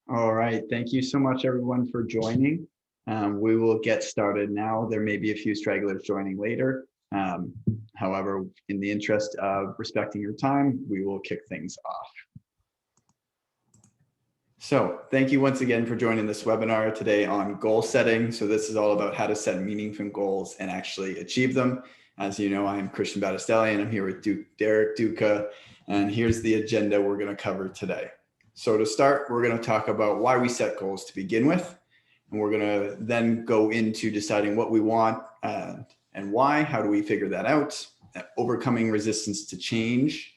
All right. Thank you so much, everyone, for joining. We will get started now. There may be a few stragglers joining later. However, in the interest of respecting your time, we will kick things off. So thank you once again for joining this webinar today on goal setting. So this is all about how to set meaningful goals and actually achieve them. As you know, I'm Christian Battistelli and I'm here with Derek Duca. And here's the agenda we're going to cover today. So to start, we're going to talk about why we set goals to begin with. And we're going to then go into deciding what we want and why. How do we figure that out? Overcoming resistance to change.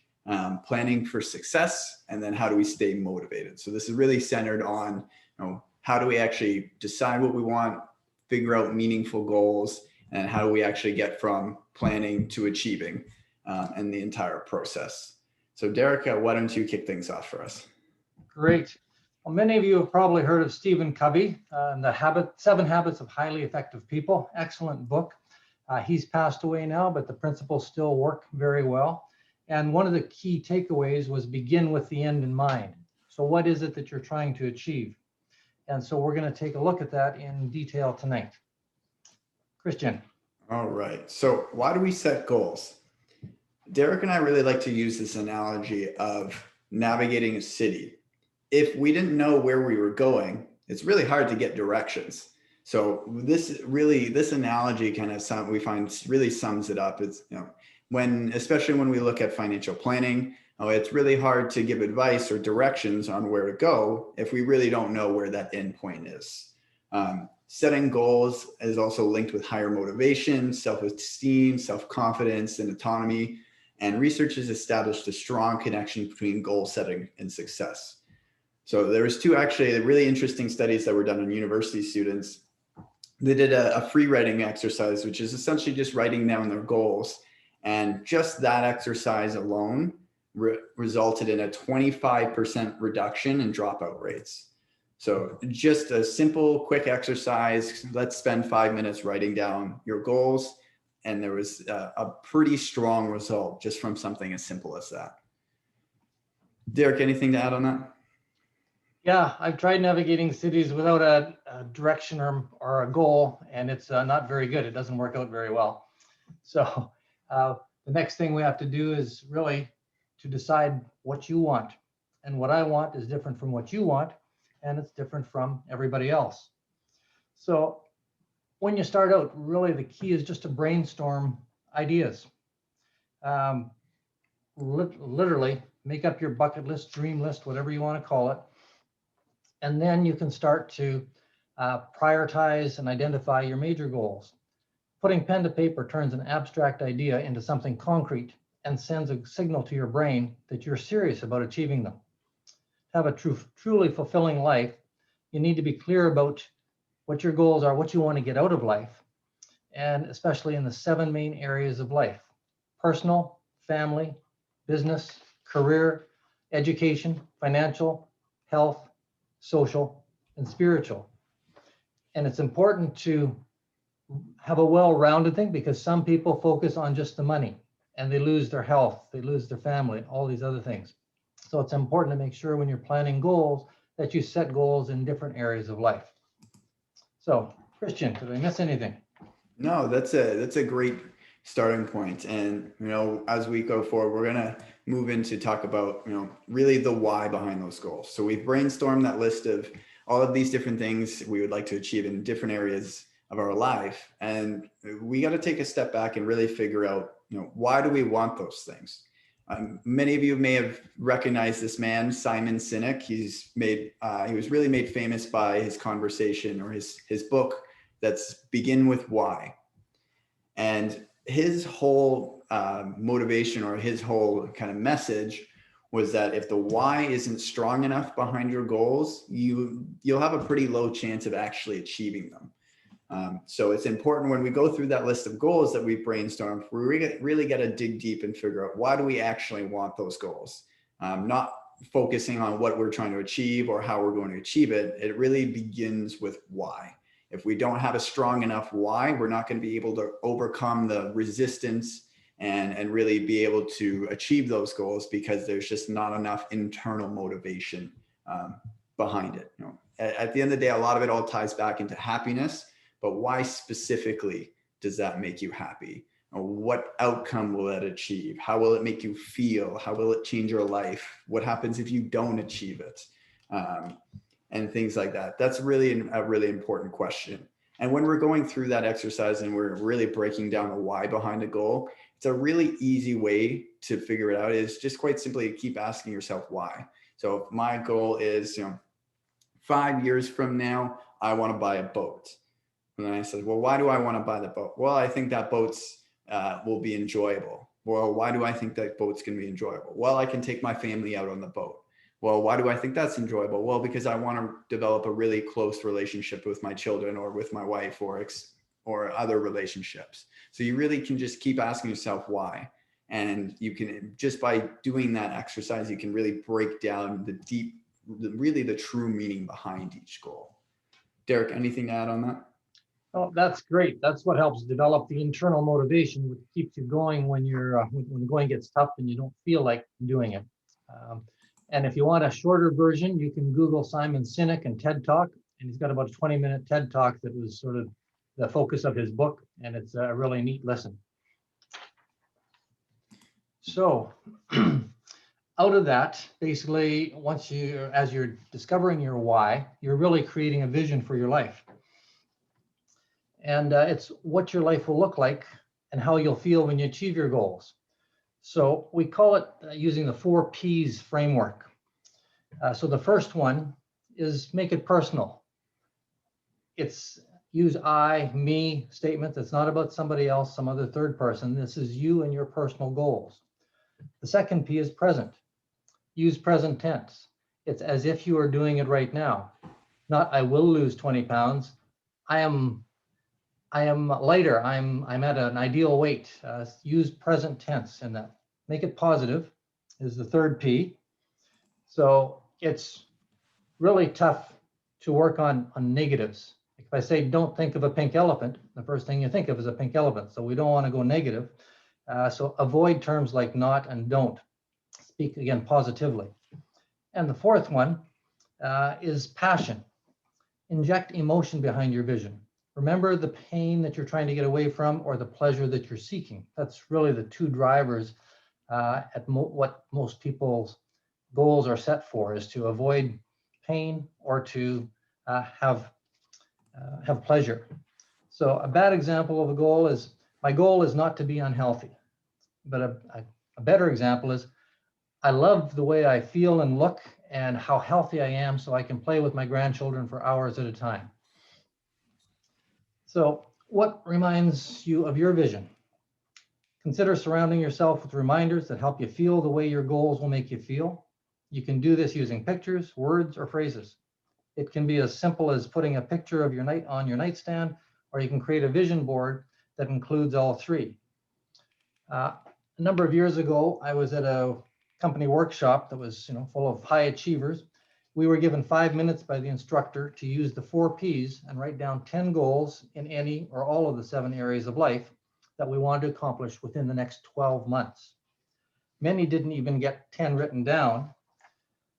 Planning for success, and then how do we stay motivated? So this is really centered on, how do we actually decide what we want, figure out meaningful goals, and how do we actually get from planning to achieving and the entire process. So Derek, why don't you kick things off for us? Great. Well, many of you have probably heard of Stephen Covey and the 7 Habits of Highly Effective People. Excellent book. He's passed away now, but the principles still work very well. And one of the key takeaways was begin with the end in mind. So what is it that you're trying to achieve? And so we're going to take a look at that in detail tonight. Christian. All right. So why do we set goals? Derek and I really like to use this analogy of navigating a city. If we didn't know where we were going, it's really hard to get directions. So this analogy kind of we find really sums it up. It's, especially when we look at financial planning, it's really hard to give advice or directions on where to go if we really don't know where that end point is. Setting goals is also linked with higher motivation, self-esteem, self-confidence, and autonomy. And research has established a strong connection between goal setting and success. So there was 2 actually really interesting studies that were done on university students. They did a free writing exercise, which is essentially just writing down their goals. And just that exercise alone resulted in a 25% reduction in dropout rates. So just a simple, quick exercise. Let's spend 5 minutes writing down your goals. And there was a pretty strong result just from something as simple as that. Derek, anything to add on that? Yeah, I've tried navigating cities without a direction or a goal, and it's not very good. It doesn't work out very well. So the next thing we have to do is really to decide what you want. And what I want is different from what you want, and it's different from everybody else. So when you start out, really the key is just to brainstorm ideas. Literally make up your bucket list, dream list, whatever you want to call it. And then you can start to prioritize and identify your major goals. Putting pen to paper turns an abstract idea into something concrete and sends a signal to your brain that you're serious about achieving them. To have a truly fulfilling life, you need to be clear about what your goals are, what you want to get out of life, and especially in the 7 main areas of life: personal, family, business, career, education, financial, health, social, and spiritual. And it's important to have a well-rounded thing, because some people focus on just the money and they lose their health, they lose their family, all these other things. So it's important to make sure when you're planning goals that you set goals in different areas of life. So Christian, did I miss anything? No, that's a great starting point. And, as we go forward, we're going to move into talk about, really the why behind those goals. So we've brainstormed that list of all of these different things we would like to achieve in different areas of our life. And we got to take a step back and really figure out, why do we want those things? Many of you may have recognized this man, Simon Sinek. He was really made famous by his conversation or his book that's Begin with Why. And his whole motivation, or his whole kind of message, was that if the why isn't strong enough behind your goals, you'll have a pretty low chance of actually achieving them. So it's important when we go through that list of goals that we brainstormed, we really got to dig deep and figure out, why do we actually want those goals? Not focusing on what we're trying to achieve or how we're going to achieve it. It really begins with why. If we don't have a strong enough why, we're not going to be able to overcome the resistance and really be able to achieve those goals, because there's just not enough internal motivation behind it. At the end of the day, a lot of it all ties back into happiness, but why specifically does that make you happy? Or what outcome will it achieve? How will it make you feel? How will it change your life? What happens if you don't achieve it? And things like that. That's really a really important question. And when we're going through that exercise and we're really breaking down the why behind a goal, it's a really easy way to figure it out is just quite simply keep asking yourself why. So if my goal is, 5 years from now, I want to buy a boat. And then I said, well, why do I want to buy the boat? Well, I think that boat's will be enjoyable. Well, why do I think that boat's going to be enjoyable? Well, I can take my family out on the boat. Well, why do I think that's enjoyable? Well, because I want to develop a really close relationship with my children or with my wife or other relationships. So you really can just keep asking yourself why. And you can, just by doing that exercise, you can really break down the true meaning behind each goal. Derek, anything to add on that? Oh, that's great. That's what helps develop the internal motivation, which keeps you going when when the going gets tough and you don't feel like doing it. And if you want a shorter version, you can Google Simon Sinek and TED Talk, and he's got about a 20-minute TED Talk that was sort of the focus of his book, and it's a really neat listen. So out of that, basically, as you're discovering your why, you're really creating a vision for your life. And it's what your life will look like and how you'll feel when you achieve your goals. So we call it using the 4 Ps framework. So the first one is make it personal. It's use I, me statements. It's not about somebody else, some other third person. This is you and your personal goals. The second P is present. Use present tense. It's as if you are doing it right now. Not I will lose 20 pounds. I am lighter. I'm at an ideal weight. Use present tense in that. Make it positive is the third P. So it's really tough to work on negatives. If I say don't think of a pink elephant, the first thing you think of is a pink elephant. So we don't want to go negative. So avoid terms like not and don't. Speak again positively. And the fourth one is passion. Inject emotion behind your vision. Remember the pain that you're trying to get away from or the pleasure that you're seeking. That's really the 2 drivers what most people's goals are set for, is to avoid pain or to have pleasure. So a bad example of a goal is, my goal is not to be unhealthy. But a better example is, I love the way I feel and look and how healthy I am so I can play with my grandchildren for hours at a time. So what reminds you of your vision? Consider surrounding yourself with reminders that help you feel the way your goals will make you feel. You can do this using pictures, words, or phrases. It can be as simple as putting a picture of on your nightstand, or you can create a vision board that includes all 3. A number of years ago, I was at a company workshop that was full of high achievers. We were given 5 minutes by the instructor to use the 4 Ps and write down 10 goals in any or all of the 7 areas of life that we wanted to accomplish within the next 12 months. Many didn't even get 10 written down.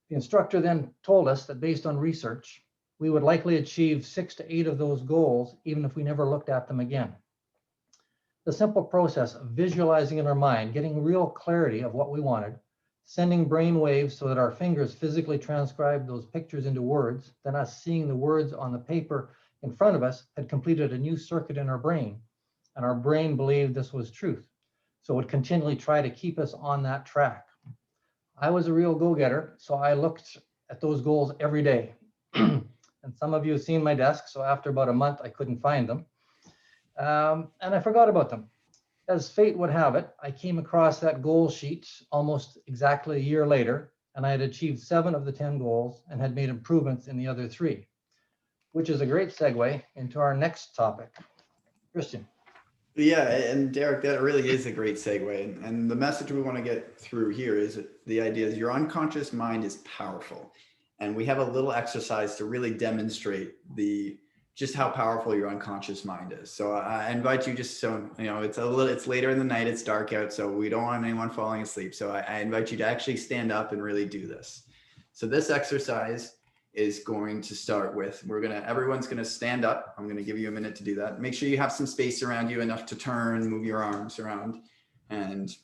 The instructor then told us that based on research, we would likely achieve 6 to 8 of those goals, even if we never looked at them again. The simple process of visualizing in our mind, getting real clarity of what we wanted, sending brain waves so that our fingers physically transcribe those pictures into words, then us seeing the words on the paper in front of us had completed a new circuit in our brain, and our brain believed this was truth. So it would continually try to keep us on that track. I was a real go-getter, so I looked at those goals every day. And some of you have seen my desk, so after about a month, I couldn't find them. And I forgot about them. As fate would have it, I came across that goal sheet almost exactly a year later, and I had achieved 7 of the 10 goals and had made improvements in the other 3, which is a great segue into our next topic. Christian. Yeah, and Derek, that really is a great segue. And the message we want to get through here is the idea is your unconscious mind is powerful. And we have a little exercise to really demonstrate just how powerful your unconscious mind is. So I invite you, just so it's later in the night, it's dark out, so we don't want anyone falling asleep. So I invite you to actually stand up and really do this. So this exercise is going to start with, everyone's gonna stand up. I'm gonna give you a minute to do that. Make sure you have some space around you, enough to turn, move your arms around, and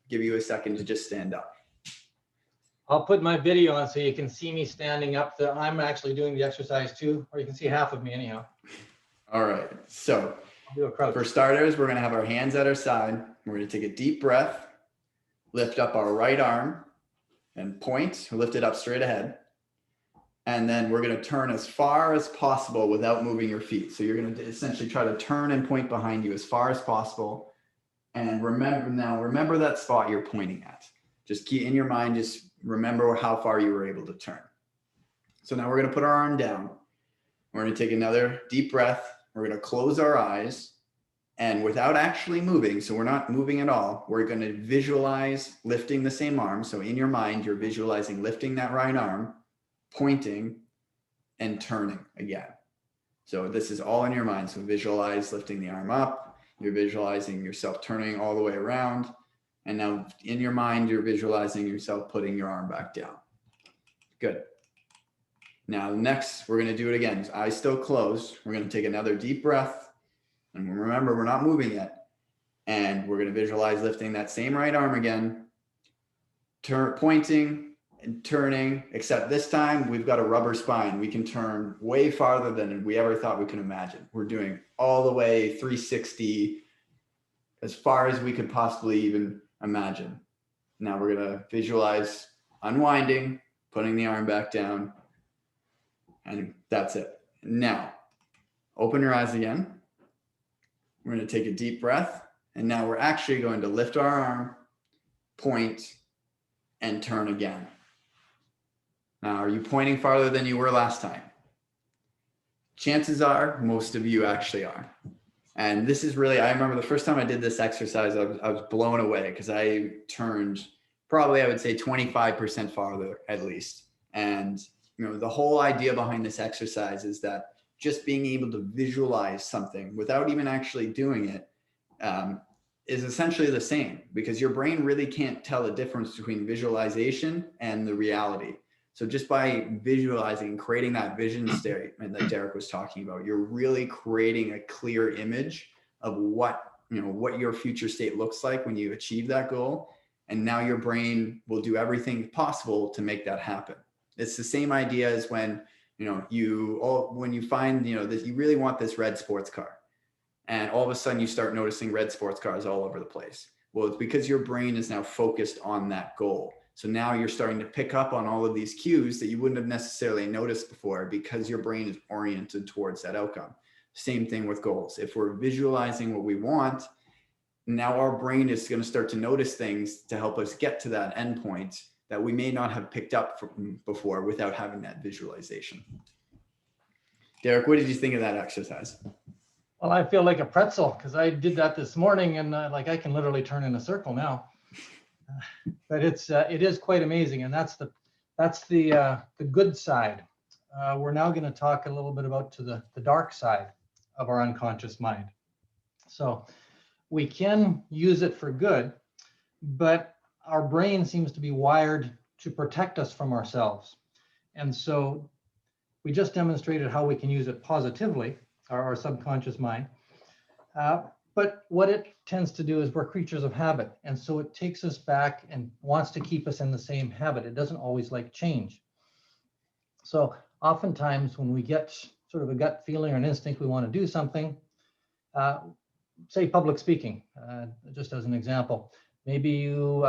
give you a second to just stand up. I'll put my video on so you can see me standing up. I'm actually doing the exercise too, or you can see half of me anyhow. All right, so I'll do a crouch. for starters, we're gonna have our hands at our side. We're gonna take a deep breath, lift up our right arm and point, lift it up straight ahead. And then we're gonna turn as far as possible without moving your feet. So you're gonna essentially try to turn and point behind you as far as possible. And remember that spot you're pointing at. Just keep in your mind, just remember how far you were able to turn. So now we're gonna put our arm down. We're gonna take another deep breath. We're gonna close our eyes, and without actually moving, so we're not moving at all, we're gonna visualize lifting the same arm. So in your mind, you're visualizing lifting that right arm, pointing, and turning again. So this is all in your mind. So visualize lifting the arm up. You're visualizing yourself turning all the way around. And now in your mind, you're visualizing yourself putting your arm back down. Good. Now next, we're gonna do it again. Eyes still closed. We're gonna take another deep breath. And remember, we're not moving yet. And we're gonna visualize lifting that same right arm again, pointing and turning, except this time we've got a rubber spine. We can turn way farther than we ever thought we could imagine. We're doing all the way 360, as far as we could possibly even imagine. Now we're gonna visualize unwinding, putting the arm back down, and that's it. Now, open your eyes again. We're gonna take a deep breath, and now we're actually going to lift our arm, point, and turn again. Now, are you pointing farther than you were last time? Chances are, most of you actually are. And this is really, I remember the first time I did this exercise, I was blown away because I turned probably, I would say 25% farther at least. And the whole idea behind this exercise is that just being able to visualize something without even actually doing it is essentially the same, because your brain really can't tell the difference between visualization and the reality. So just by visualizing and creating that vision statement that Derek was talking about, you're really creating a clear image of what your future state looks like when you achieve that goal. And now your brain will do everything possible to make that happen. It's the same idea as when you find that you really want this red sports car, and all of a sudden you start noticing red sports cars all over the place. Well, it's because your brain is now focused on that goal. So now you're starting to pick up on all of these cues that you wouldn't have necessarily noticed before, because your brain is oriented towards that outcome. Same thing with goals. If we're visualizing what we want, now our brain is going to start to notice things to help us get to that endpoint that we may not have picked up from before without having that visualization. Derek, what did you think of that exercise? Well, I feel like a pretzel because I did that this morning, and I can literally turn in a circle now. But it is quite amazing, and that's the good side. We're now going to talk a little bit about the dark side of our unconscious mind. So we can use it for good, but our brain seems to be wired to protect us from ourselves. And so we just demonstrated how we can use it positively, our subconscious mind. But what it tends to do is we're creatures of habit. And so it takes us back and wants to keep us in the same habit. It doesn't always like change. So oftentimes when we get sort of a gut feeling or an instinct we want to do something, say public speaking, just as an example, maybe you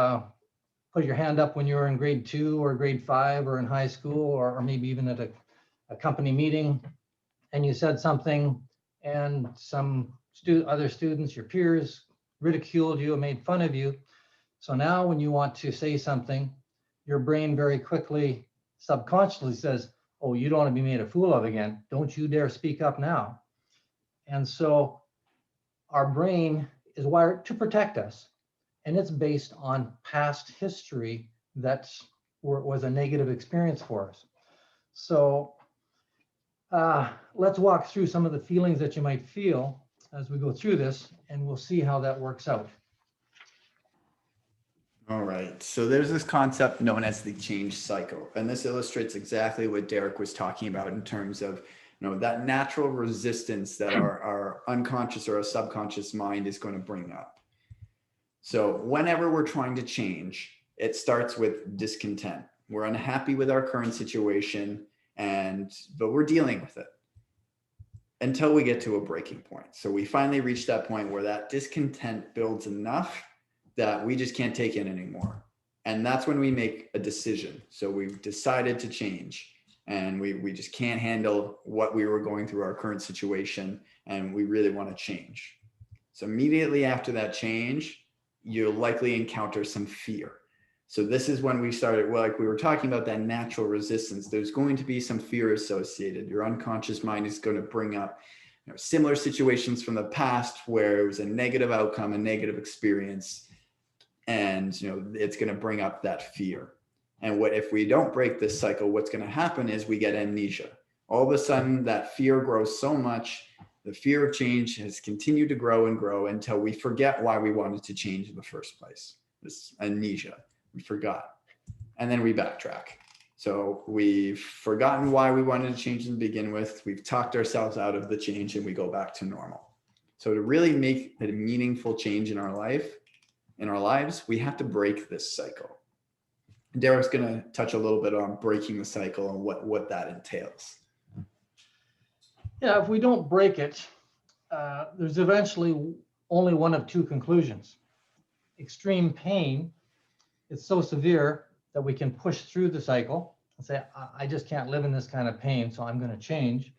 put your hand up when you were in grade 2 or grade 5 or in high school, or maybe even at a company meeting, and you said something and some other students, your peers, ridiculed you and made fun of you. So now when you want to say something, your brain very quickly subconsciously says, oh, you don't want to be made a fool of again. Don't you dare speak up now. And so our brain is wired to protect us, and it's based on past history that was a negative experience for us. So let's walk through some of the feelings that you might feel as we go through this, and we'll see how that works out. All right. So there's this concept known as the change cycle. And this illustrates exactly what Derek was talking about in terms of, that natural resistance that our unconscious or our subconscious mind is going to bring up. So whenever we're trying to change, it starts with discontent. We're unhappy with our current situation, but we're dealing with it until we get to a breaking point. So we finally reach that point where that discontent builds enough that we just can't take it anymore. And that's when we make a decision. So we've decided to change, and we just can't handle what we were going through, our current situation, and we really want to change. So immediately after that change, you'll likely encounter some fear. So this is when we started, like we were talking about, that natural resistance. There's going to be some fear associated. Your unconscious mind is going to bring up similar situations from the past where it was a negative outcome, a negative experience, and it's going to bring up that fear. And what if we don't break this cycle, what's going to happen is we get amnesia. All of a sudden, that fear grows so much. The fear of change has continued to grow and grow until we forget why we wanted to change in the first place. This amnesia, we forgot. And then we backtrack. So we've forgotten why we wanted to change to begin with. We've talked ourselves out of the change, and we go back to normal. So to really make a meaningful change in our lives, we have to break this cycle. Derek's going to touch a little bit on breaking the cycle and what that entails. Yeah, if we don't break it, there's eventually only one of two conclusions. Extreme pain is so severe that we can push through the cycle and say, I just can't live in this kind of pain, so I'm going to change.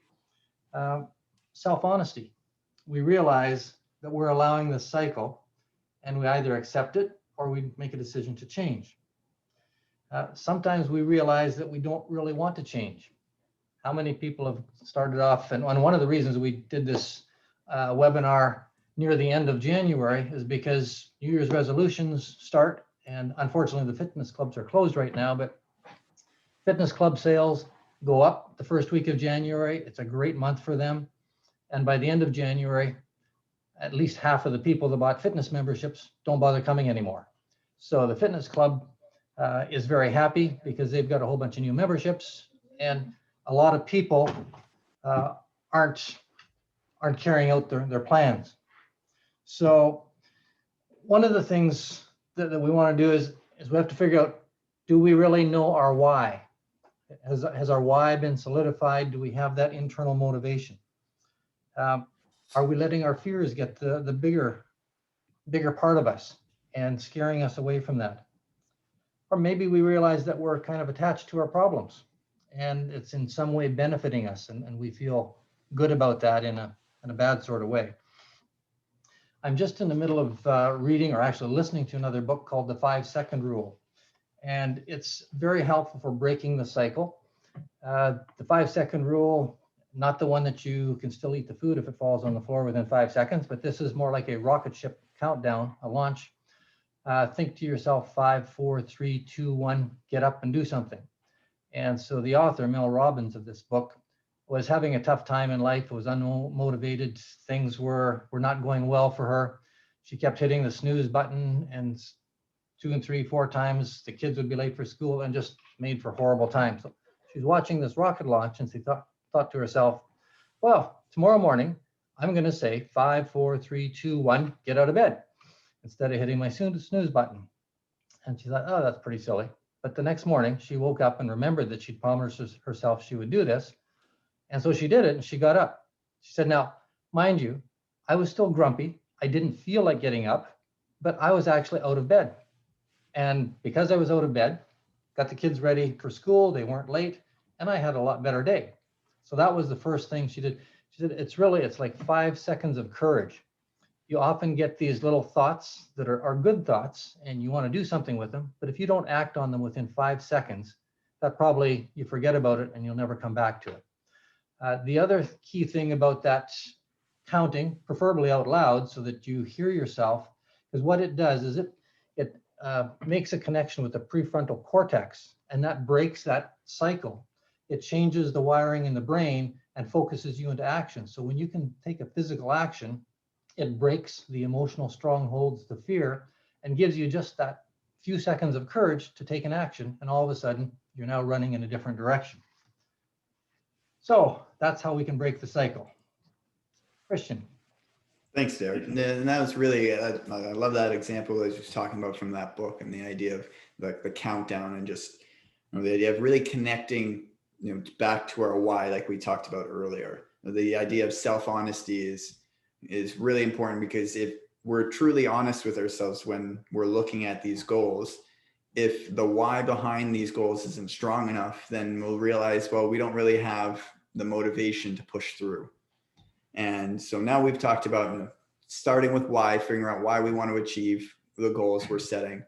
Self-honesty. We realize that we're allowing this cycle, and we either accept it or we make a decision to change. Sometimes we realize that we don't really want to change. How many people have started off, and one of the reasons we did this webinar near the end of January is because New Year's resolutions start, and unfortunately the fitness clubs are closed right now, but fitness club sales go up the first week of January. It's a great month for them. And by the end of January, at least half of the people that bought fitness memberships don't bother coming anymore. So the fitness club is very happy because they've got a whole bunch of new memberships, and a lot of people aren't carrying out their plans. So one of the things that we want to do is we have to figure out, do we really know our why? Has our why been solidified? Do we have that internal motivation? Are we letting our fears get the bigger part of us and scaring us away from that? Or maybe we realize that we're kind of attached to our problems and it's in some way benefiting us, and we feel good about that in a bad sort of way. I'm just in the middle of reading, or actually listening to, another book called The 5-Second Rule. And it's very helpful for breaking the cycle. The 5-second rule, not the one that you can still eat the food if it falls on the floor within 5 seconds, but this is more like a rocket ship countdown, a launch. Think to yourself, 5, 4, 3, 2, 1, get up and do something. And so the author, Mel Robbins, of this book was having a tough time in life, was unmotivated, things were not going well for her. She kept hitting the snooze button, and 2 and 3, 4 times the kids would be late for school, and just made for horrible times. So she's watching this rocket launch, and she thought to herself, well, tomorrow morning, I'm going to say 5, 4, 3, 2, 1, get out of bed, instead of hitting my snooze button. And she thought, oh, that's pretty silly. But the next morning, she woke up and remembered that she'd promised herself she would do this. And so she did it, and she got up. She said, now, mind you, I was still grumpy. I didn't feel like getting up, but I was actually out of bed. And because I was out of bed, got the kids ready for school, they weren't late, and I had a lot better day. So that was the first thing she did. She said, it's like 5 seconds of courage. You often get these little thoughts that are good thoughts, and you want to do something with them. But if you don't act on them within 5 seconds, that probably you forget about it and you'll never come back to it. The other key thing about that counting, preferably out loud so that you hear yourself, is what it does is it makes a connection with the prefrontal cortex, and that breaks that cycle. It changes the wiring in the brain and focuses you into action. So when you can take a physical action, it breaks the emotional strongholds, the fear, and gives you just that few seconds of courage to take an action, and all of a sudden you're now running in a different direction. So that's how we can break the cycle. Christian. Thanks, Derek. And that was really, I love that example that you was talking about from that book, and the idea of the countdown, and just the idea of really connecting, back to our why, like we talked about earlier. The idea of self-honesty is really important, because if we're truly honest with ourselves when we're looking at these goals, if the why behind these goals isn't strong enough, then we'll realize, well, we don't really have the motivation to push through. And so now we've talked about starting with why, figuring out why we want to achieve the goals we're setting.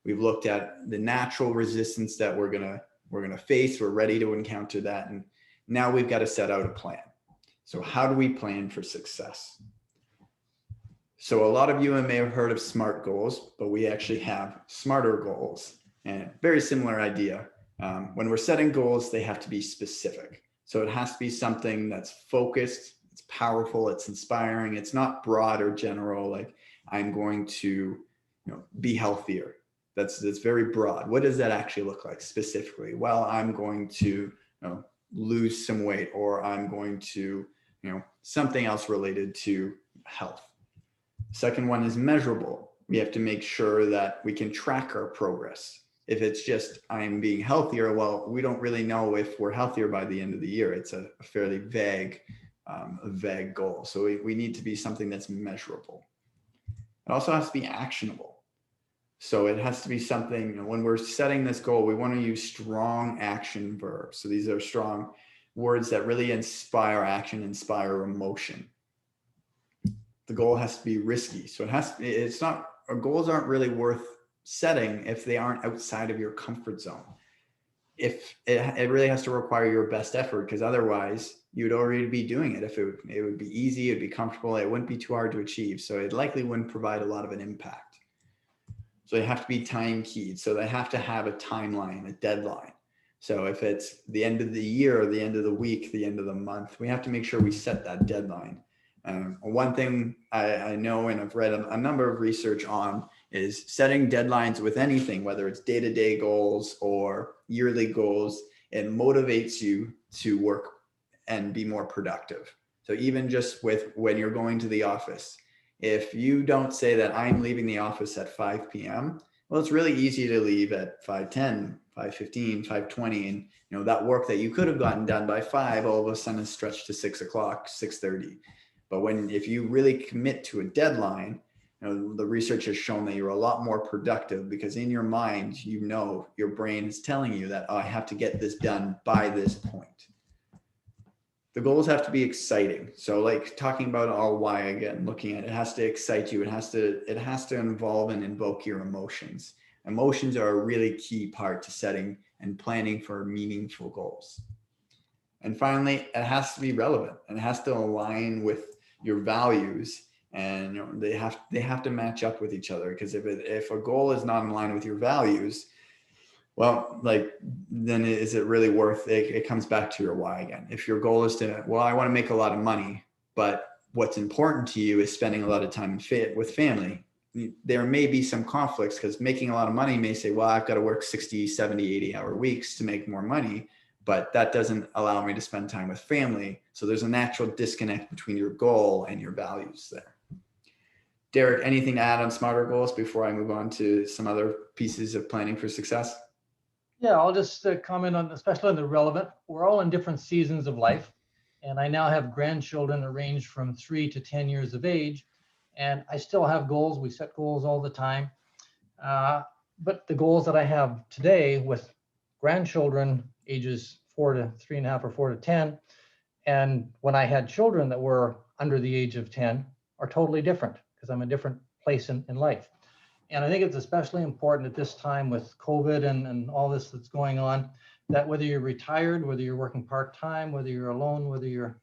We've looked at the natural resistance that we're gonna face. We're ready to encounter that, and now we've got to set out a plan. So how do we plan for success? So a lot of you may have heard of SMART goals, but we actually have smarter goals, and very similar idea. When we're setting goals, they have to be specific. So it has to be something that's focused, it's powerful, it's inspiring. It's not broad or general, like I'm going to be healthier. That's very broad. What does that actually look like specifically? Well, I'm going to lose some weight, or I'm going to something else related to health. Second one is measurable. We have to make sure that we can track our progress. If it's just I'm being healthier, well, we don't really know if we're healthier by the end of the year. It's a fairly vague goal. So we need to be something that's measurable. It also has to be actionable. So it has to be something, when we're setting this goal, we want to use strong action verbs. So these are strong words that really inspire action, inspire emotion. The goal has to be risky. So our goals aren't really worth setting if they aren't outside of your comfort zone. If it really has to require your best effort, because otherwise you'd already be doing it. If it would be easy, it'd be comfortable, it wouldn't be too hard to achieve. So it likely wouldn't provide a lot of an impact. So they have to be time keyed. So they have to have a timeline, a deadline. So if it's the end of the year, or the end of the week, the end of the month, we have to make sure we set that deadline. One thing I know, and I've read a number of research on, is setting deadlines with anything, whether it's day-to-day goals or yearly goals. It motivates you to work and be more productive. So even just with when you're going to the office, if you don't say that I'm leaving the office at 5 p.m., well, it's really easy to leave at 5:10, 5:15, 5:20, and that work that you could have gotten done by 5 all of a sudden is stretched to 6 o'clock, 6:30. But if you really commit to a deadline, the research has shown that you're a lot more productive, because in your mind, your brain is telling you that, oh, I have to get this done by this point. The goals have to be exciting. So like talking about our why again, looking at it has to excite you. It has to involve and invoke your emotions. Emotions are a really key part to setting and planning for meaningful goals. And finally, it has to be relevant, and it has to align with your values, and they have to match up with each other. Because if a goal is not in line with your values, well, then is it really worth it? It comes back to your why again. If your goal is I want to make a lot of money, but what's important to you is spending a lot of time with family, there may be some conflicts, because making a lot of money may say, well, I've got to work 60, 70, 80-hour weeks to make more money, but that doesn't allow me to spend time with family. So there's a natural disconnect between your goal and your values there. Derek, anything to add on smarter goals before I move on to some other pieces of planning for success? Yeah, I'll just comment on, especially on the relevant. We're all in different seasons of life, and I now have grandchildren that range from 3 to 10 years of age, and I still have goals. We set goals all the time, but the goals that I have today with grandchildren ages 4 to 3.5 or 4 to 10, and when I had children that were under the age of 10, are totally different, because I'm in a different place in life. And I think it's especially important at this time with COVID and all this that's going on, that whether you're retired, whether you're working part-time, whether you're alone, whether you're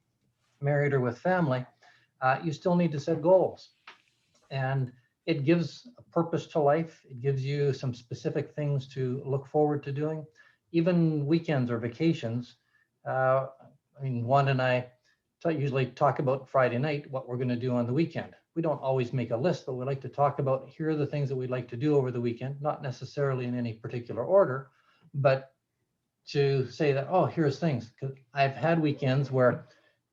married or with family, you still need to set goals. And it gives a purpose to life. It gives you some specific things to look forward to doing, even weekends or vacations. Wanda and I usually talk about Friday night, what we're going to do on the weekend. we don't always make a list, but we like to talk about, here are the things that we'd like to do over the weekend, not necessarily in any particular order, but to say that, oh, here's things. Because I've had weekends where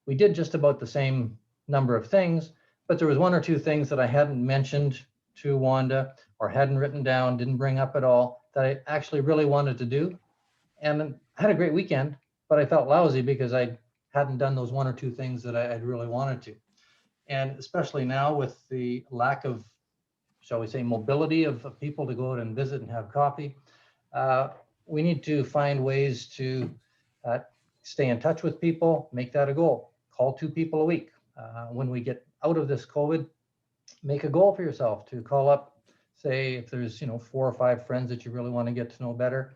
we did just about the same number of things, but there was one or two things that I hadn't mentioned to Wanda or hadn't written down, didn't bring up at all, that I actually really wanted to do. And I had a great weekend, but I felt lousy because I hadn't done those one or two things that I'd really wanted to. And especially now with the lack of, shall we say, mobility of people to go out and visit and have coffee, we need to find ways to stay in touch with people, make that a goal. Call 2 people a week. When we get out of this COVID, make a goal for yourself to call up, say, if there's 4 or 5 friends that you really want to get to know better,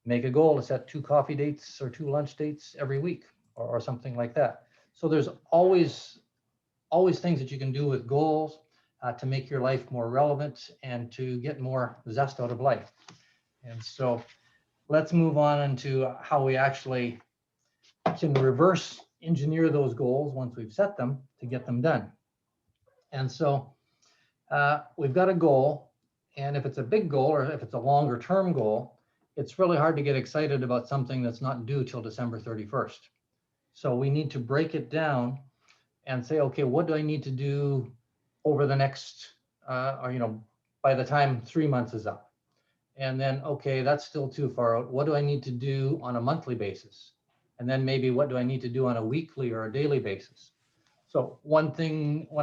make a goal to set 2 coffee dates or 2 lunch dates every week or something like that. So there's always things that you can do with goals to make your life more relevant and to get more zest out of life. And so let's move on into how we actually can reverse engineer those goals once we've set them to get them done. And so we've got a goal, and if it's a big goal or if it's a longer term goal, it's really hard to get excited about something that's not due till December 31st. So we need to break it down and say, okay, what do I need to do over the next, by the time 3 months is up? And then, okay, that's still too far out. What do I need to do on a monthly basis? And then maybe what do I need to do on a weekly or a daily basis? So one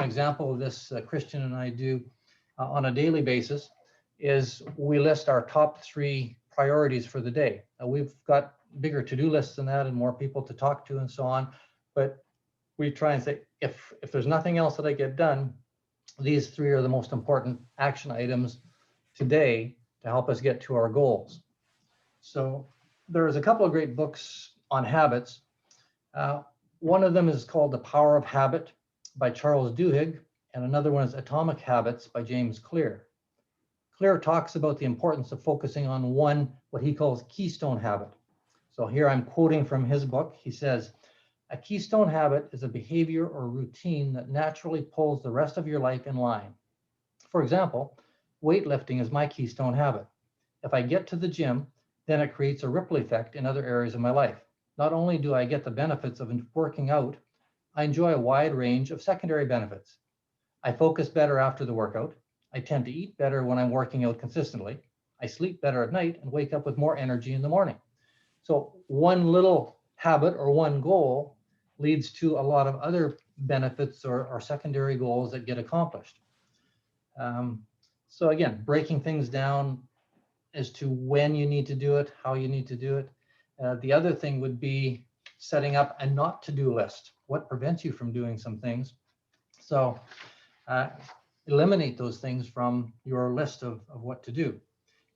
example of this Christian and I do on a daily basis is we list our top 3 priorities for the day. We've got bigger to-do lists than that and more people to talk to and so on. But we try and say, if there's nothing else that I get done, these 3 are the most important action items today to help us get to our goals. So there's a couple of great books on habits. One of them is called The Power of Habit by Charles Duhigg, and another one is Atomic Habits by James Clear. Clear talks about the importance of focusing on one, what he calls keystone habit. So here I'm quoting from his book. He says, a keystone habit is a behavior or routine that naturally pulls the rest of your life in line. For example, weightlifting is my keystone habit. If I get to the gym, then it creates a ripple effect in other areas of my life. Not only do I get the benefits of working out, I enjoy a wide range of secondary benefits. I focus better after the workout. I tend to eat better when I'm working out consistently. I sleep better at night and wake up with more energy in the morning. So one little habit or one goal leads to a lot of other benefits or secondary goals that get accomplished. So again, breaking things down as to when you need to do it, how you need to do it. The other thing would be setting up a not to-do list. What prevents you from doing some things? So eliminate those things from your list of what to do,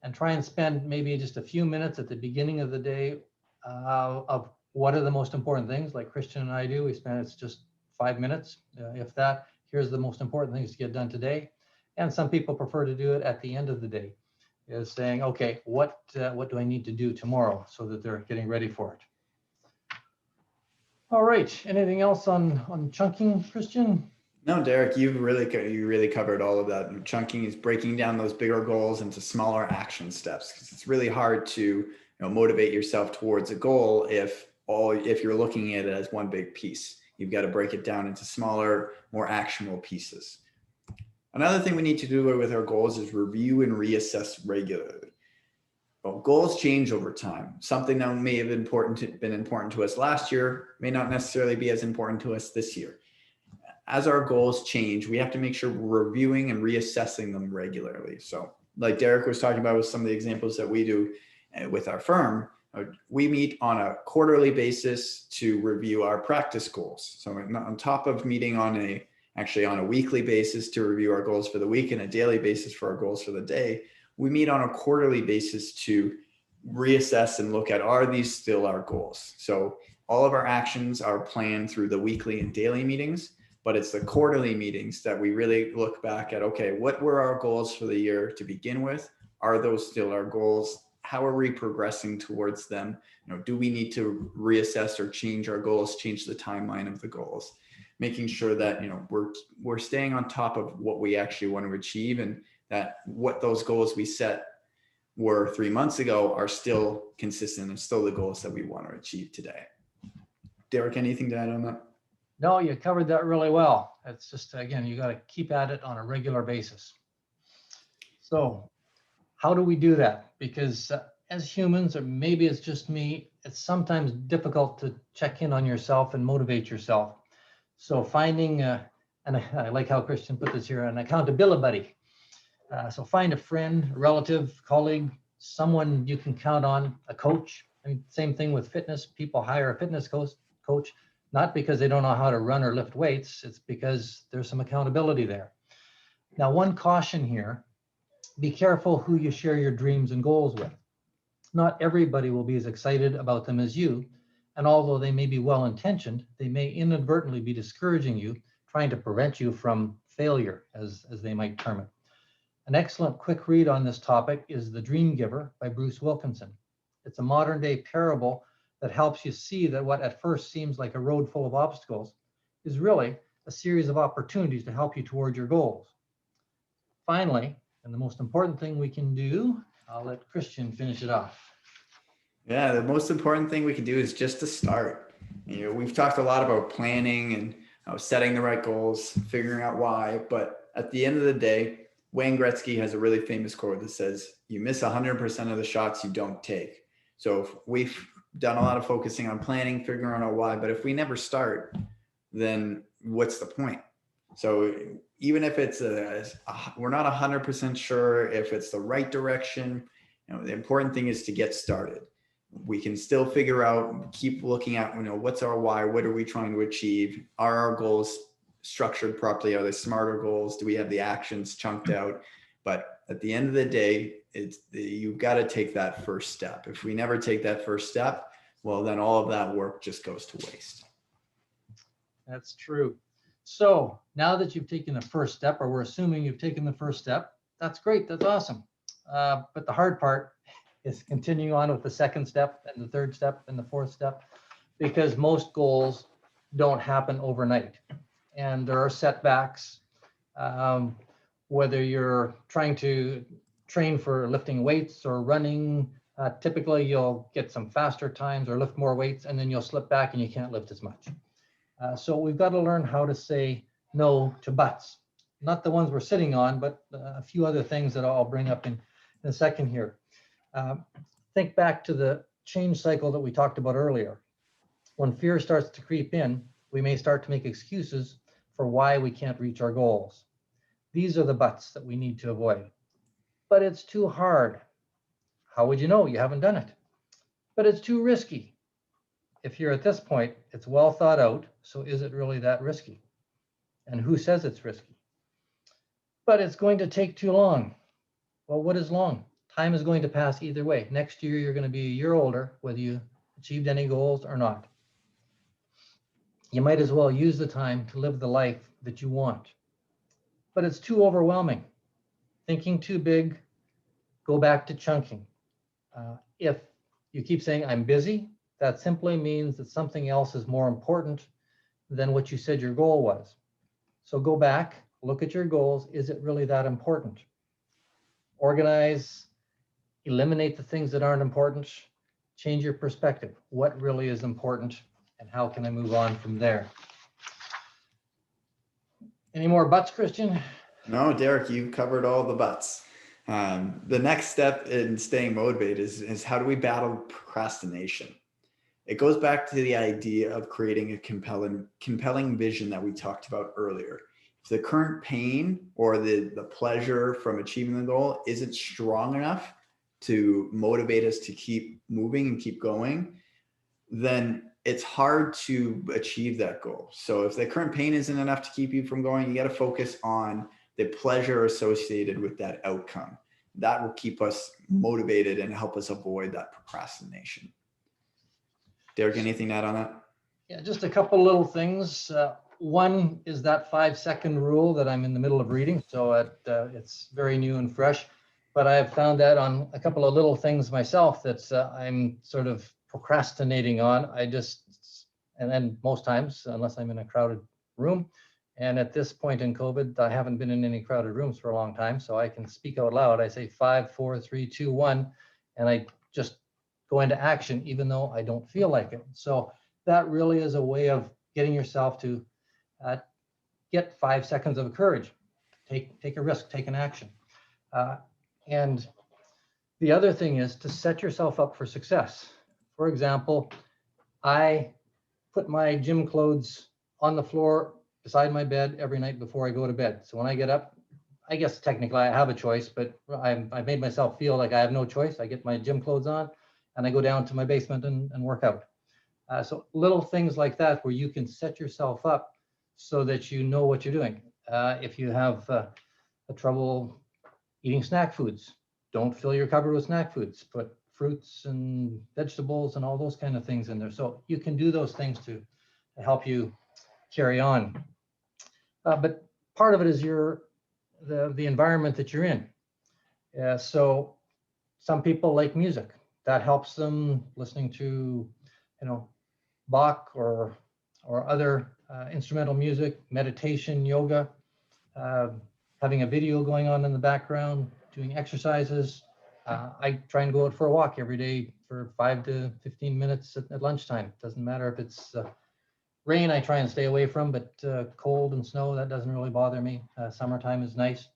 and try and spend maybe just a few minutes at the beginning of the day of what are the most important things, like Christian and I do. It's just 5 minutes, if that. Here's the most important things to get done today. And some people prefer to do it at the end of the day, is saying, okay, what do I need to do tomorrow, so that they're getting ready for it. All right, anything else on chunking, Christian? No, Derek, you really covered all of that. And chunking is breaking down those bigger goals into smaller action steps, because it's really hard to motivate yourself towards a goal if you're looking at it as one big piece. You've got to break it down into smaller, more actionable pieces. Another thing we need to do with our goals is review and reassess regularly. Well, goals change over time. Something that may have been important to us last year may not necessarily be as important to us this year. As our goals change, we have to make sure we're reviewing and reassessing them regularly. So like Derek was talking about with some of the examples that we do with our firm, we meet on a quarterly basis to review our practice goals. So on top of meeting on a weekly basis to review our goals for the week and a daily basis for our goals for the day, we meet on a quarterly basis to reassess and look at, are these still our goals? So all of our actions are planned through the weekly and daily meetings, but it's the quarterly meetings that we really look back at, okay, what were our goals for the year to begin with? Are those still our goals? How are we progressing towards them? Do we need to reassess or change our goals, change the timeline of the goals? making sure that, we're staying on top of what we actually want to achieve, and that what those goals we set were 3 months ago are still consistent and still the goals that we want to achieve today. Derek, anything to add on that? No, you covered that really well. It's just, again, you got to keep at it on a regular basis. So how do we do that? Because as humans, or maybe it's just me, it's sometimes difficult to check in on yourself and motivate yourself. So finding, and I like how Christian put this here, an accountability buddy. So find a friend, a relative, colleague, someone you can count on, a coach. I mean, same thing with fitness. People hire a fitness coach, not because they don't know how to run or lift weights. It's because there's some accountability there. Now, one caution here, be careful who you share your dreams and goals with. Not everybody will be as excited about them as you. And although they may be well-intentioned, they may inadvertently be discouraging you, trying to prevent you from failure, as they might term it. An excellent quick read on this topic is The Dream Giver by Bruce Wilkinson. It's a modern day parable that helps you see that what at first seems like a road full of obstacles is really a series of opportunities to help you toward your goals. Finally, and the most important thing we can do, I'll let Christian finish it off. Yeah, the most important thing we can do is just to start. We've talked a lot about planning and setting the right goals, figuring out why, but at the end of the day, Wayne Gretzky has a really famous quote that says, you miss 100% of the shots you don't take. So if we've done a lot of focusing on planning, figuring out why, but if we never start, then what's the point? So even if it's we're not 100% sure if it's the right direction, the important thing is to get started. We can still figure out, keep looking at, what's our why? What are we trying to achieve? Are our goals structured properly? Are they smarter goals? Do we have the actions chunked out? But at the end of the day, you've got to take that first step. If we never take that first step, well, then all of that work just goes to waste. That's true. So now that you've taken the first step, or we're assuming you've taken the first step, that's great. That's awesome. But the hard part is continuing on with the second step and the third step and the fourth step, because most goals don't happen overnight. And there are setbacks, whether you're trying to train for lifting weights or running, typically you'll get some faster times or lift more weights, and then you'll slip back and you can't lift as much. So we've got to learn how to say no to buts, not the ones we're sitting on, but a few other things that I'll bring up in a second here. Think back to the change cycle that we talked about earlier. When fear starts to creep in, we may start to make excuses for why we can't reach our goals. These are the buts that we need to avoid. But it's too hard. How would you know? You haven't done it. But it's too risky. If you're at this point, it's well thought out. So is it really that risky? And who says it's risky? But it's going to take too long. Well, what is long? Time is going to pass either way. Next year, you're going to be a year older, whether you achieved any goals or not. You might as well use the time to live the life that you want. But it's too overwhelming. Thinking too big, go back to chunking. If you keep saying, I'm busy, that simply means that something else is more important than what you said your goal was. So go back, look at your goals. Is it really that important? Organize, eliminate the things that aren't important, change your perspective. What really is important, and how can I move on from there? Any more buts, Christian? No, Derek, you covered all the buts. The next step in staying motivated is how do we battle procrastination? It goes back to the idea of creating a compelling vision that we talked about earlier. If the current pain or the pleasure from achieving the goal isn't strong enough to motivate us to keep moving and keep going, then it's hard to achieve that goal. So if the current pain isn't enough to keep you from going, you got to focus on the pleasure associated with that outcome. That will keep us motivated and help us avoid that procrastination. Derek, anything to add on that? Yeah, just a couple little things. One is that 5-second rule that I'm in the middle of reading. So it's very new and fresh, but I've found that on a couple of little things myself that I'm sort of procrastinating on. And then most times, unless I'm in a crowded room. And at this point in COVID, I haven't been in any crowded rooms for a long time, so I can speak out loud. I say 5, 4, 3, 2, 1, and I just go into action, even though I don't feel like it. So that really is a way of getting yourself to get 5 seconds of courage. Take a risk, take an action. And the other thing is to set yourself up for success. For example, I put my gym clothes on the floor beside my bed every night before I go to bed. So when I get up, I guess technically I have a choice, but I've made myself feel like I have no choice. I get my gym clothes on and I go down to my basement and work out. So little things like that where you can set yourself up so that you know what you're doing. If you have a trouble eating snack foods, don't fill your cupboard with snack foods. Put fruits and vegetables and all those kind of things in there. So you can do those things to help you carry on. But part of it is the environment that you're in. So some people like music. That helps them listening to, Bach or other instrumental music, meditation, yoga, having a video going on in the background, doing exercises. I try and go out for a walk every day for 5 to 15 minutes at lunchtime. Doesn't matter if it's rain, I try and stay away from, but cold and snow, that doesn't really bother me. Summertime is nice,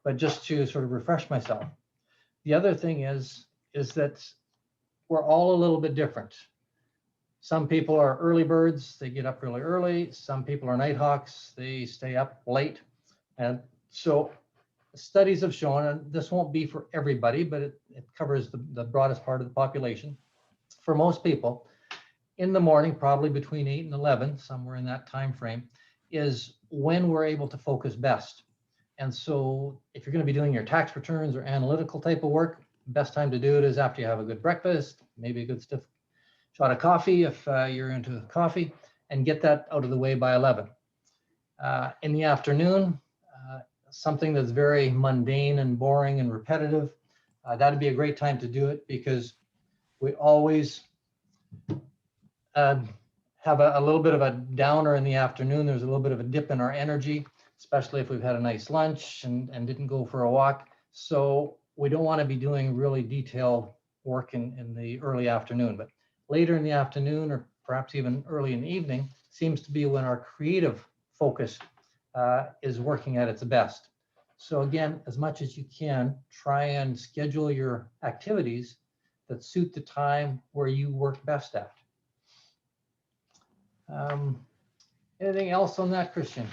but just to sort of refresh myself. The other thing is that we're all a little bit different. Some people are early birds, they get up really early. Some people are night hawks, they stay up late. And so studies have shown, and this won't be for everybody, but it covers the broadest part of the population. For most people, in the morning, probably between 8 and 11, somewhere in that time frame, is when we're able to focus best. And so if you're going to be doing your tax returns or analytical type of work, best time to do it is after you have a good breakfast, maybe a good stiff shot of coffee if you're into coffee, and get that out of the way by 11. In the afternoon, something that's very mundane and boring and repetitive, that'd be a great time to do it, because we always have a little bit of a downer in the afternoon. There's a little bit of a dip in our energy, especially if we've had a nice lunch and didn't go for a walk. So we don't want to be doing really detailed work in the early afternoon, but later in the afternoon, or perhaps even early in the evening, seems to be when our creative focus is working at its best. So again, as much as you can, try and schedule your activities that suit the time where you work best at. Anything else on that, Christian?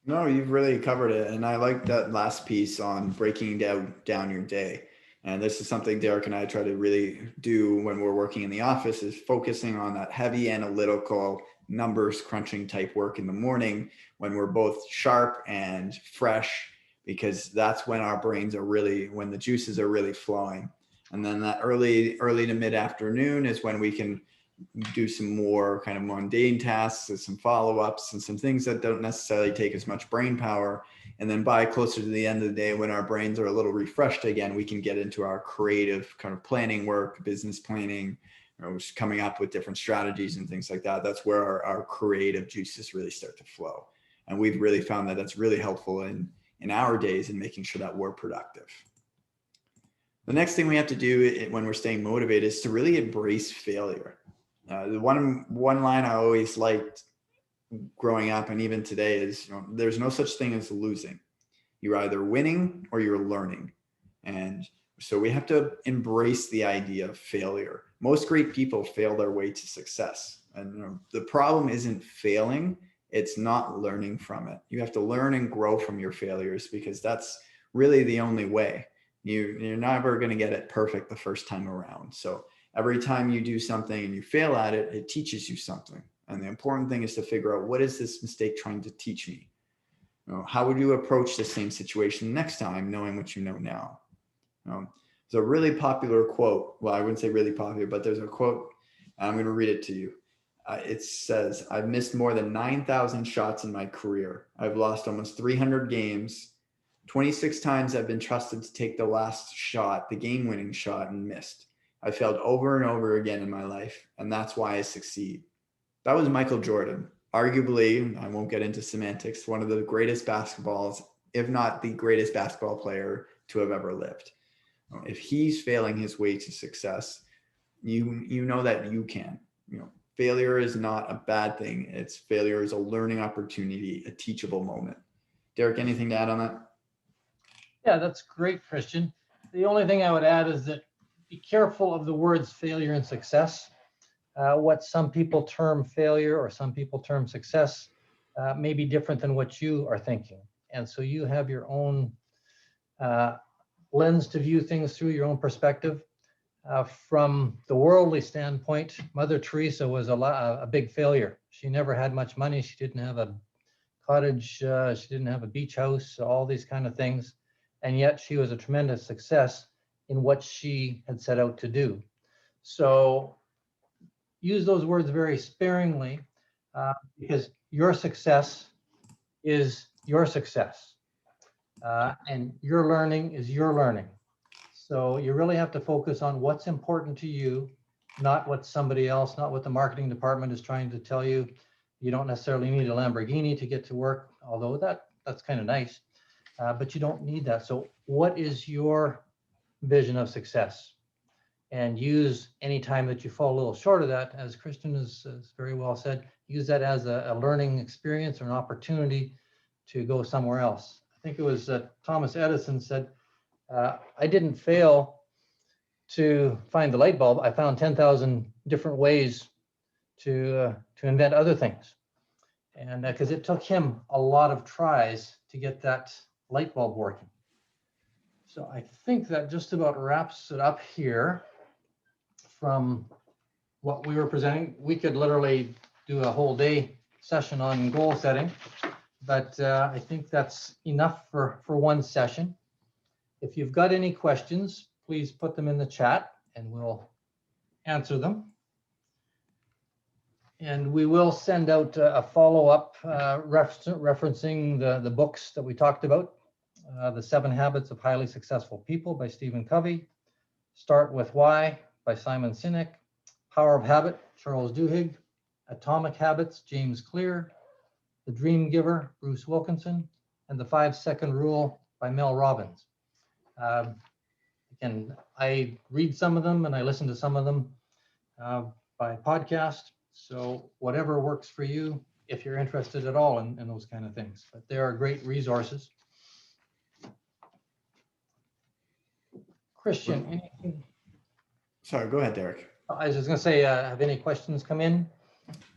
No, you've really covered it. And I like that last piece on breaking down your day. And this is something Derek and I try to really do when we're working in the office, is focusing on that heavy analytical numbers crunching type work in the morning when we're both sharp and fresh, because that's when our brains are really, when the juices are really flowing. And then that early to mid afternoon is when we can do some more kind of mundane tasks and some follow-ups and some things that don't necessarily take as much brain power. And then by closer to the end of the day, when our brains are a little refreshed again, we can get into our creative kind of planning work, business planning, just coming up with different strategies and things like that. That's where our creative juices really start to flow. And we've really found that that's really helpful in our days in making sure that we're productive. The next thing we have to do when we're staying motivated is to really embrace failure. The one line I always liked growing up, and even today, is, there's no such thing as losing. You're either winning or you're learning. And so we have to embrace the idea of failure. Most great people fail their way to success. And the problem isn't failing, it's not learning from it. You have to learn and grow from your failures, because that's really the only way. You're never going to get it perfect the first time around. So every time you do something and you fail at it, it teaches you something. And the important thing is to figure out, what is this mistake trying to teach me? How would you approach the same situation next time, knowing what you know now? There's a really popular quote. Well, I wouldn't say really popular, but there's a quote. I'm going to read it to you. It says, "I've missed more than 9,000 shots in my career. I've lost almost 300 games. 26 times I've been trusted to take the last shot, the game-winning shot, and missed. I failed over and over again in my life, and that's why I succeed." That was Michael Jordan. arguably, I won't get into semantics, one of the greatest basketballs, if not the greatest basketball player to have ever lived. If he's failing his way to success, you know that you can. Failure is not a bad thing. Failure is a learning opportunity, a teachable moment. Derek, anything to add on that? Yeah, that's great, Christian. The only thing I would add is that be careful of the words failure and success. What some people term failure or some people term success may be different than what you are thinking. And so you have your own lens to view things through, your own perspective. From the worldly standpoint, Mother Teresa was a big failure. She never had much money. She didn't have a cottage. She didn't have a beach house, all these kind of things. And yet she was a tremendous success in what she had set out to do. So use those words very sparingly because your success is your success. And your learning is your learning. So you really have to focus on what's important to you, not what somebody else, not what the marketing department is trying to tell you. You don't necessarily need a Lamborghini to get to work, although that's kind of nice, but you don't need that. So what is your vision of success? And use any time that you fall a little short of that, as Christian has very well said, use that as a learning experience or an opportunity to go somewhere else. I think it was Thomas Edison said, I didn't fail to find the light bulb. I found 10,000 different ways to invent other things. And because it took him a lot of tries to get that light bulb working. So I think that just about wraps it up here from what we were presenting. We could literally do a whole day session on goal setting, but I think that's enough for one session. If you've got any questions, please put them in the chat and we'll answer them. And we will send out a follow-up referencing the books that we talked about. The 7 Habits of Highly Successful People by Stephen Covey. Start with Why by Simon Sinek. Power of Habit, Charles Duhigg. Atomic Habits, James Clear. The Dream Giver, Bruce Wilkinson. And The 5-Second Rule by Mel Robbins. Again, I read some of them and I listen to some of them by podcast. So whatever works for you, if you're interested at all in those kind of things. But they are great resources. Christian, anything? Sorry, go ahead, Derek. I was just going to say, have any questions come in?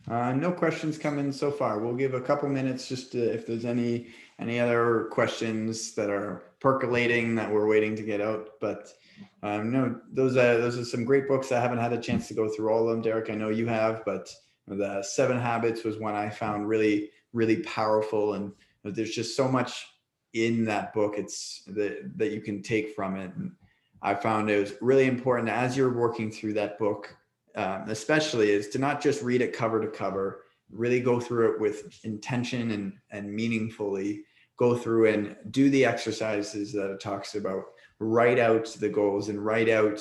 No questions come in so far. We'll give a couple minutes just to, if there's any other questions that are percolating that we're waiting to get out. But no, those are some great books. I haven't had a chance to go through all of them, Derek. I know you have, but the 7 Habits was one I found really, really powerful. And there's just so much in that book that you can take from it. And I found it was really important as you're working through that book, especially, is to not just read it cover to cover, really go through it with intention and meaningfully go through and do the exercises that it talks about, write out the goals and write out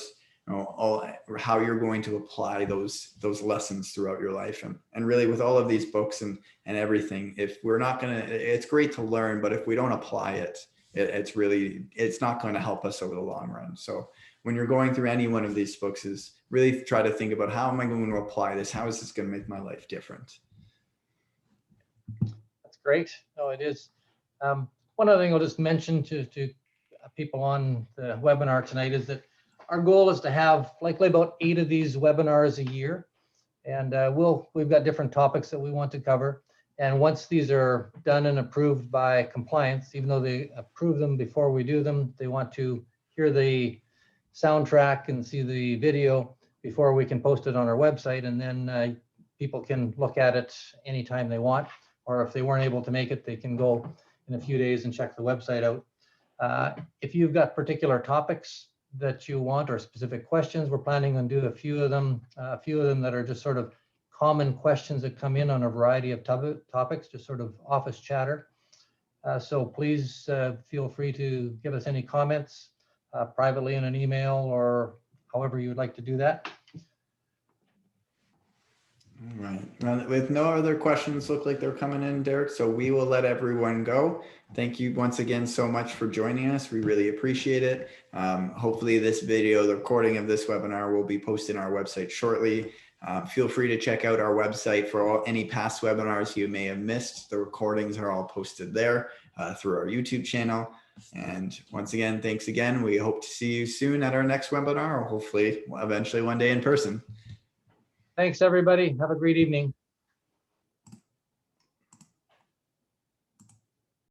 how you're going to apply those lessons throughout your life. And really with all of these books and everything, if we're not going to, it's great to learn, but if we don't apply it, it's not going to help us over the long run. So when you're going through any one of these books, is really try to think about, how am I going to apply this? How is this going to make my life different? That's great. No, it is. One other thing I'll just mention to people on the webinar tonight is that our goal is to have likely about 8 of these webinars a year. And we've got different topics that we want to cover. And once these are done and approved by compliance, even though they approve them before we do them, they want to hear the soundtrack and see the video before we can post it on our website. And then people can look at it anytime they want, or if they weren't able to make it, they can go in a few days and check the website out. If you've got particular topics that you want or specific questions, we're planning on doing a few of them that are just sort of common questions that come in on a variety of topics, just sort of office chatter. So please feel free to give us any comments privately in an email or however you would like to do that. All right. Well, with no other questions look like they're coming in, Derek, so we will let everyone go. Thank you once again so much for joining us. We really appreciate it. Hopefully this video, the recording of this webinar, will be posted on our website shortly. Feel free to check out our website for any past webinars you may have missed. The recordings are all posted there through our YouTube channel. And once again, thanks again. We hope to see you soon at our next webinar, or hopefully eventually one day in person. Thanks, everybody. Have a great evening.